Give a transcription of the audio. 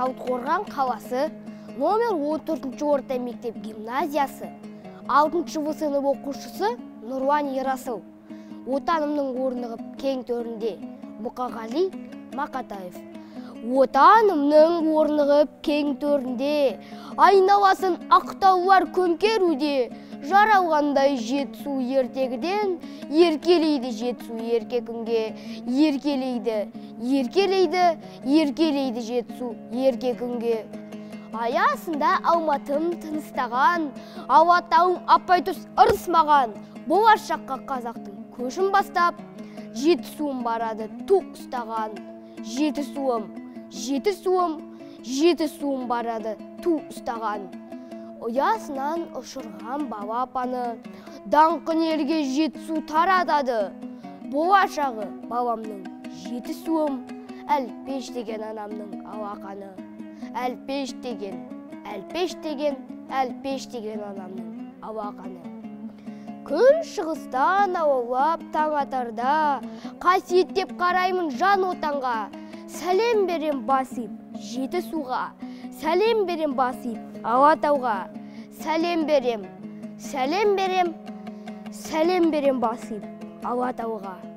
Талдықорған қаласы, номер 14 орта мектеп гимназиясы, 6 сынып оқушысы Нұрлан Ерасыл. Отанымның орнығып кең төрінде Мұқағали Мақатаев. Отанымның орнығып кең төрінде, айналасын ақтаулар көмкеруде, жаралғандай жетісу ертегіден, еркелейді жетісу ерке күнге, еркелейді жетісу ерке күнге. Аясында алматым тыныстаған, Алатауым апайтұс ырысмаған, болашаққа қазақтың көшін бастап, жетісуым барады туқ ұстаған. Жетісуым барады ту ұстаған. Ұясынан ұшырған бала апаны, даңқын елге жетісу таратады. Болашағы баламның жетісуым, әлпеш деген анамның алақаны. Әлпеш деген анамның алақаны. Күн шығыстан аулап таң атарда, қасиеттеп қараймын жан отанға. Сәлем берем басып жетісуға, сәлем берем басып Алатауға. Сәлем берем басып Алатауға.